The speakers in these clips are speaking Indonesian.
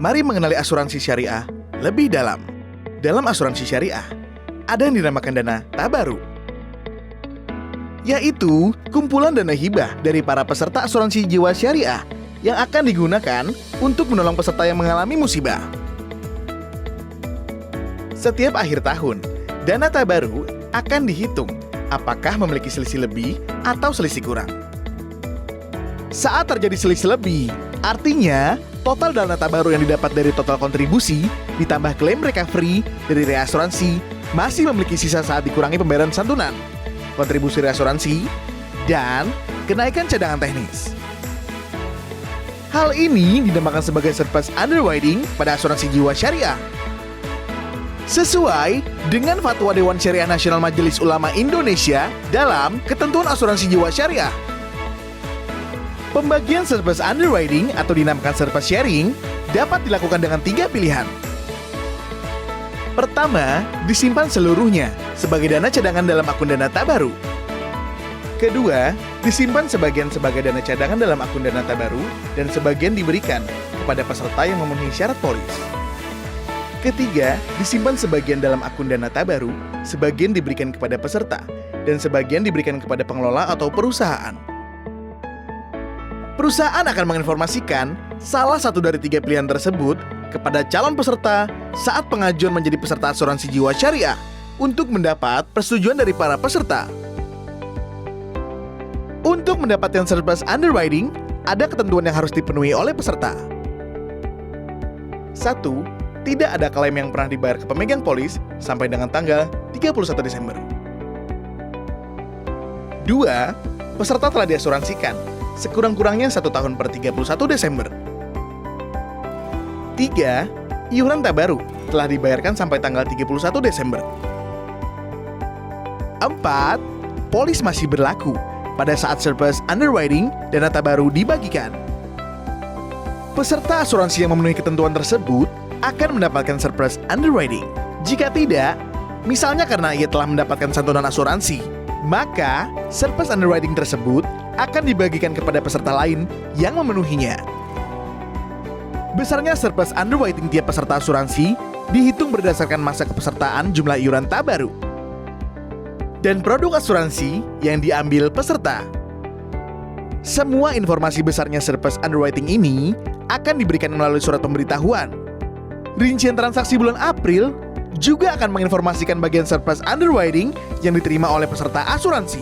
mari mengenali asuransi syariah lebih dalam. Dalam asuransi syariah, ada yang dinamakan dana tabaru, yaitu kumpulan dana hibah dari para peserta asuransi jiwa syariah yang akan digunakan untuk menolong peserta yang mengalami musibah. Setiap akhir tahun, dana tabaru akan dihitung apakah memiliki selisih lebih atau selisih kurang. Saat terjadi selisih lebih, artinya total dana tabaru yang didapat dari total kontribusi ditambah klaim recovery dari reasuransi masih memiliki sisa saat dikurangi pembayaran santunan, kontribusi reasuransi, dan kenaikan cadangan teknis. Hal ini dinamakan sebagai surplus underwriting pada asuransi jiwa syariah. Sesuai dengan Fatwa Dewan Syariah Nasional Majelis Ulama Indonesia dalam Ketentuan Asuransi Jiwa Syariah. Pembagian surplus underwriting atau dinamakan surplus sharing dapat dilakukan dengan 3 pilihan. Pertama, disimpan seluruhnya sebagai dana cadangan dalam akun dana tabaru. Kedua, disimpan sebagian sebagai dana cadangan dalam akun dana tabaru dan sebagian diberikan kepada peserta yang memenuhi syarat polis. Ketiga, disimpan sebagian dalam akun dana tabaru, sebagian diberikan kepada peserta, dan sebagian diberikan kepada pengelola atau perusahaan. Perusahaan akan menginformasikan salah satu dari 3 pilihan tersebut kepada calon peserta saat pengajuan menjadi peserta asuransi jiwa syariah untuk mendapat persetujuan dari para peserta. Untuk mendapatkan surplus underwriting, ada ketentuan yang harus dipenuhi oleh peserta. 1. Tidak ada klaim yang pernah dibayar ke pemegang polis sampai dengan tanggal 31 Desember. 2. Peserta telah diasuransikan sekurang-kurangnya 1 tahun per 31 Desember. 3. Iuran tabaru telah dibayarkan sampai tanggal 31 Desember. 4. Polis masih berlaku pada saat surplus underwriting dana tabaru dibagikan. Peserta asuransi yang memenuhi ketentuan tersebut akan mendapatkan surplus underwriting. Jika tidak, misalnya karena ia telah mendapatkan santunan asuransi, maka surplus underwriting tersebut akan dibagikan kepada peserta lain yang memenuhinya. Besarnya surplus underwriting tiap peserta asuransi dihitung berdasarkan masa kepesertaan jumlah iuran tabaru dan produk asuransi yang diambil peserta. Semua informasi besarnya surplus underwriting ini akan diberikan melalui surat pemberitahuan. Rincian transaksi bulan April juga akan menginformasikan bagian surplus underwriting yang diterima oleh peserta asuransi.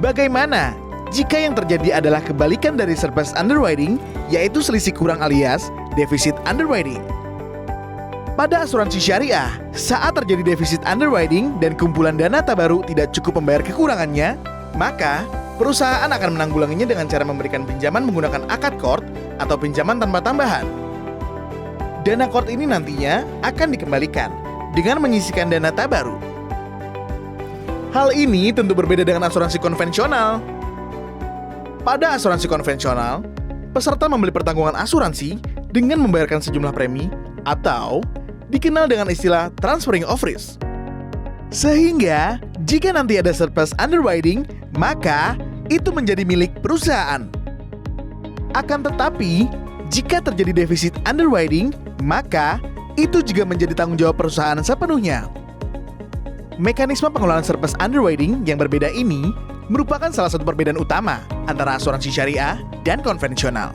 Bagaimana jika yang terjadi adalah kebalikan dari surplus underwriting, yaitu selisih kurang alias defisit underwriting? Pada asuransi syariah, saat terjadi defisit underwriting dan kumpulan dana tabaru tidak cukup membayar kekurangannya, maka perusahaan akan menanggulanginya dengan cara memberikan pinjaman menggunakan akad qard atau pinjaman tanpa tambahan. Dana qard ini nantinya akan dikembalikan dengan menyisihkan dana tabaru. Hal ini tentu berbeda dengan asuransi konvensional. Pada asuransi konvensional, peserta membeli pertanggungan asuransi dengan membayarkan sejumlah premi atau dikenal dengan istilah transferring of risk. Sehingga, jika nanti ada surplus underwriting, maka itu menjadi milik perusahaan. Akan tetapi, jika terjadi defisit underwriting, maka itu juga menjadi tanggung jawab perusahaan sepenuhnya. Mekanisme pengelolaan surplus underwriting yang berbeda ini merupakan salah satu perbedaan utama antara asuransi syariah dan konvensional.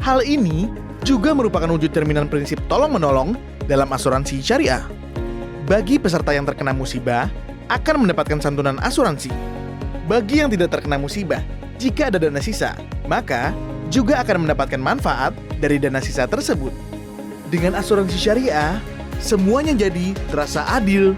Hal ini juga merupakan wujud cerminan prinsip tolong-menolong dalam asuransi syariah. Bagi peserta yang terkena musibah, akan mendapatkan santunan asuransi. Bagi yang tidak terkena musibah, jika ada dana sisa, maka juga akan mendapatkan manfaat dari dana sisa tersebut. Dengan asuransi syariah, semuanya jadi terasa adil,